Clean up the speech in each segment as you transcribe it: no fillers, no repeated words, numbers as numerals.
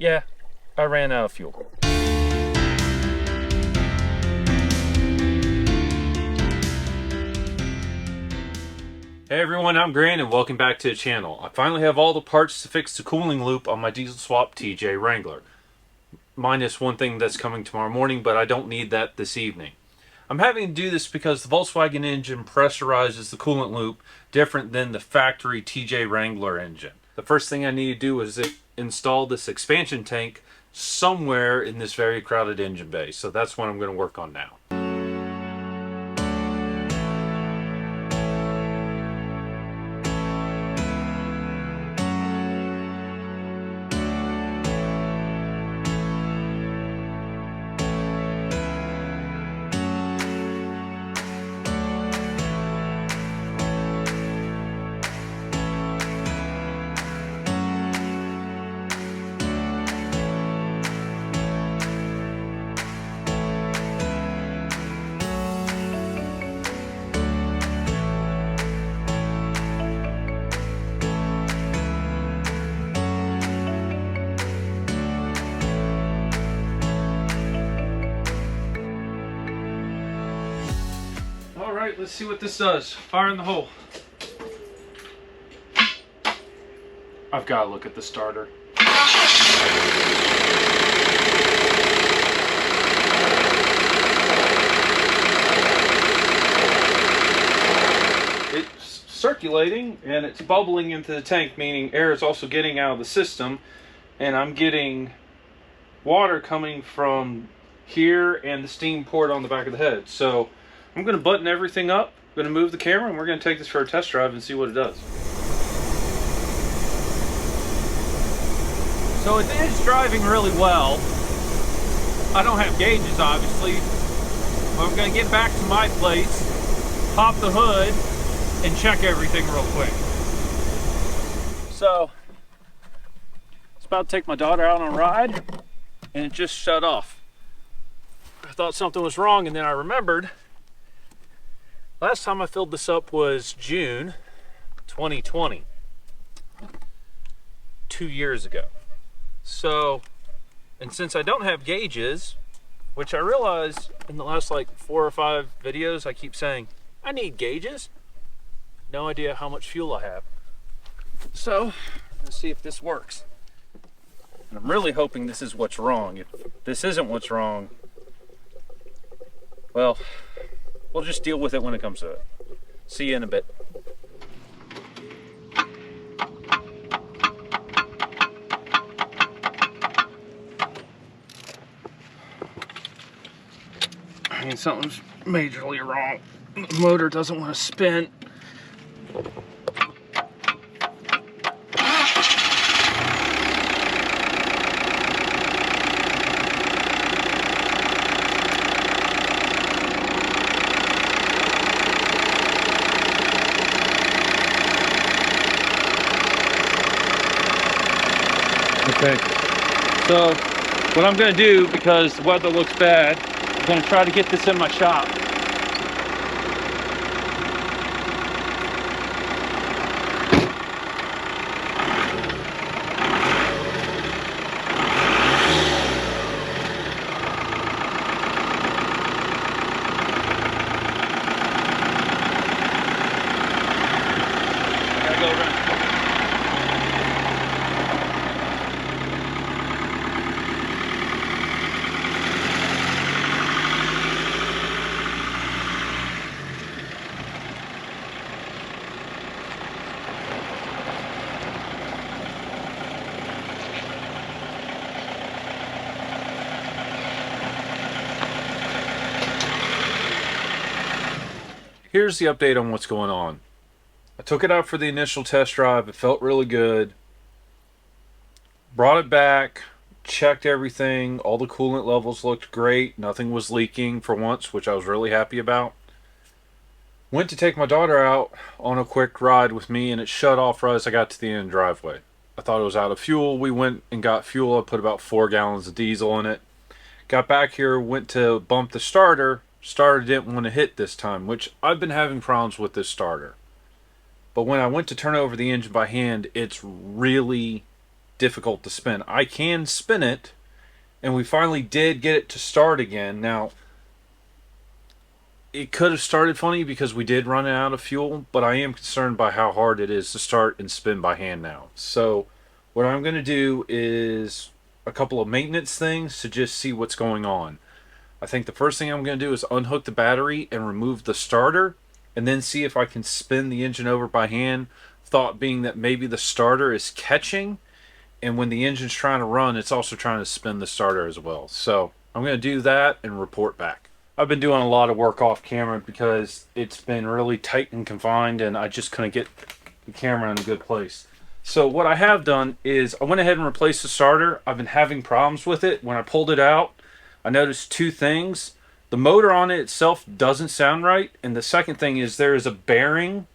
yeah, I ran out of fuel. Hey everyone, I'm Grant and welcome back to the channel. I finally have all the parts to fix the cooling loop on my diesel swap TJ Wrangler. Minus one thing that's coming tomorrow morning, but I don't need that this evening. I'm having to do this because the Volkswagen engine pressurizes the coolant loop different than the factory TJ Wrangler engine. The first thing I need to do is install this expansion tank somewhere in this very crowded engine bay. So that's what I'm going to work on now. Alright, let's see what this does. Fire in the hole. I've got to look at the starter. It's circulating and it's bubbling into the tank, meaning air is also getting out of the system, and I'm getting water coming from here and the steam port on the back of the head. So I'm going to button everything up, I'm going to move the camera, and we're going to take this for a test drive and see what it does. So it is driving really well. I don't have gauges, obviously. But I'm going to get back to my place, pop the hood, and check everything real quick. So, it's about to take my daughter out on a ride, and it just shut off. I thought something was wrong, and then I remembered last time I filled this up was June 2020, 2 years ago. So, and since I don't have gauges, which I realize in the last like 4 or 5 videos I keep saying, I need gauges. No idea how much fuel I have. So, let's see if this works. And I'm really hoping this is what's wrong. If this isn't what's wrong, well, we'll just deal with it when it comes to it. See you in a bit. I mean, something's majorly wrong. The motor doesn't want to spin. Okay, so what I'm going to do, because the weather looks bad, I'm going to try to get this in my shop. I gotta go around. Here's the update on what's going on. I took it out for the initial test drive. It felt really good. Brought it back, checked everything. All the coolant levels looked great. Nothing was leaking for once, which I was really happy about. Went to take my daughter out on a quick ride with me, and it shut off right as I got to the end of the driveway. I thought it was out of fuel. We went and got fuel. I put about 4 gallons of diesel in it. Got back here, went to bump the starter. Starter didn't want to hit this time, which I've been having problems with this starter. But when I went to turn over the engine by hand, it's really difficult to spin. I can spin it, and we finally did get it to start again. Now, it could have started funny because we did run out of fuel, but I am concerned by how hard it is to start and spin by hand now. So what I'm going to do is a couple of maintenance things to just see what's going on. I think the first thing I'm going to do is unhook the battery and remove the starter, and then see if I can spin the engine over by hand. Thought being that maybe the starter is catching, and when the engine's trying to run, it's also trying to spin the starter as well. So I'm going to do that and report back. I've been doing a lot of work off camera because it's been really tight and confined, and I just couldn't get the camera in a good place. So what I have done is I went ahead and replaced the starter. I've been having problems with it. When I pulled it out, I noticed two things. The motor on it itself doesn't sound right, and the second thing is there is a bearing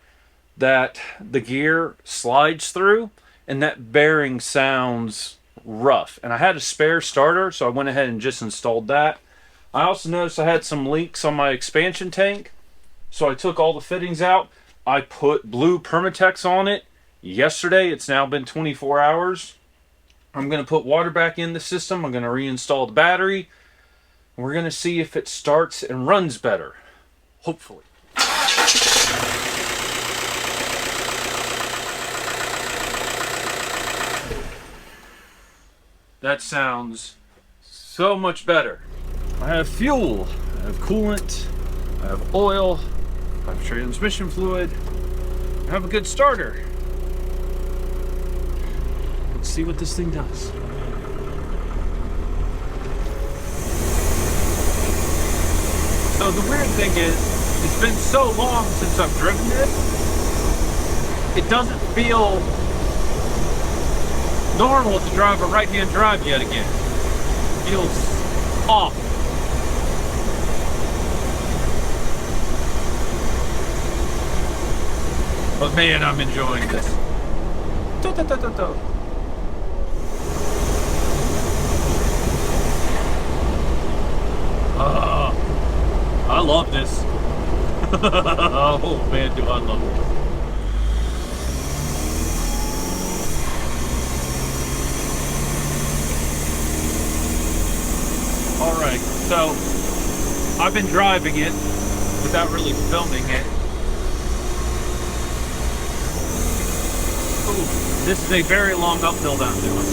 that the gear slides through, and that bearing sounds rough. And I had a spare starter, so I went ahead and just installed that. I also noticed I had some leaks on my expansion tank, so I took all the fittings out. I put blue Permatex on it yesterday. It's now been 24 hours. I'm going to put water back in the system. I'm going to reinstall the battery. We're going to see if it starts and runs better. Hopefully. That sounds so much better. I have fuel, I have coolant, I have oil, I have transmission fluid, I have a good starter. Let's see what this thing does. So the weird thing is, it's been so long since I've driven this, it doesn't feel normal to drive a right-hand drive yet again. It feels off. But man, I'm enjoying this. I love this. Oh man, do I love it. Alright, so I've been driving it without really filming it. Ooh, this is a very long uphill that I'm doing.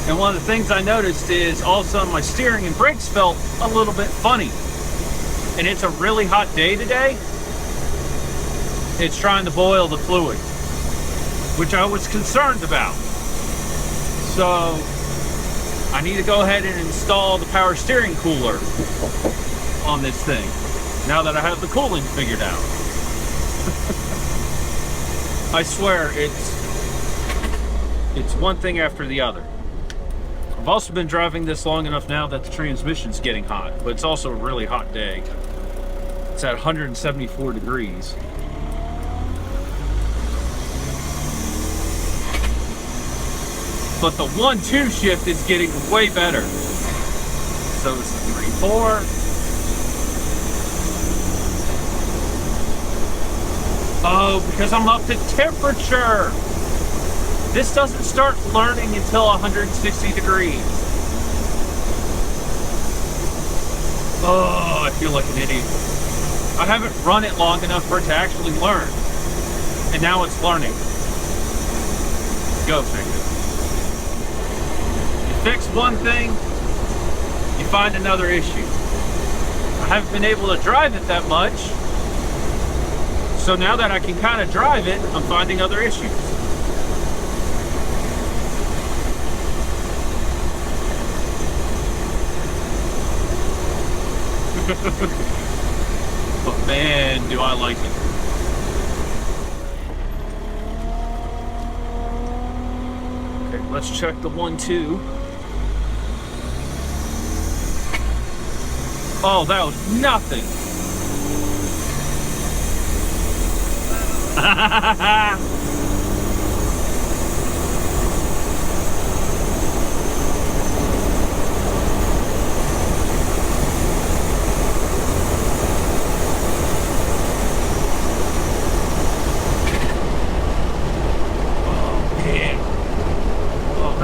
And one of the things I noticed is all of a sudden my steering and brakes felt a little bit funny. And it's a really hot day today. It's trying to boil the fluid, which I was concerned about. So I need to go ahead and install the power steering cooler on this thing, now that I have the cooling figured out. I swear, it's one thing after the other. I've also been driving this long enough now that the transmission's getting hot, but it's also a really hot day. It's at 174 degrees. But the 1-2 shift is getting way better. So it's the 3-4. Oh, because I'm up to temperature. This doesn't start learning until 160 degrees. Oh, I feel like an idiot. I haven't run it long enough for it to actually learn. And now it's learning. Go figure. You fix one thing, you find another issue. I haven't been able to drive it that much. So now that I can kind of drive it, I'm finding other issues. But man, do I like it. Okay, let's check the 1-2. Oh, that was nothing.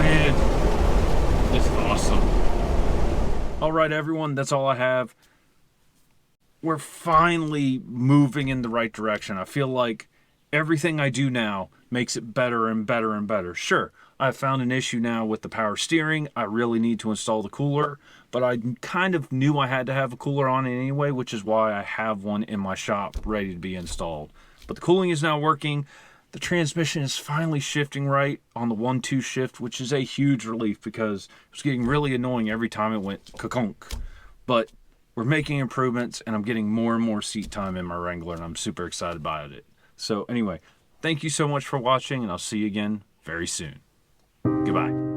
red. It's awesome. All right, everyone, that's all I have. We're finally moving in the right direction. I feel like everything I do now makes it better and better and better. Sure, I found an issue now with the power steering. I really need to install the cooler, but I kind of knew I had to have a cooler on it anyway, which is why I have one in my shop ready to be installed. But the cooling is now working. The transmission is finally shifting right on the 1-2 shift, which is a huge relief because it was getting really annoying every time it went ka-kunk. But we're making improvements, and I'm getting more and more seat time in my Wrangler, and I'm super excited about it. So anyway, thank you so much for watching, and I'll see you again very soon. Goodbye.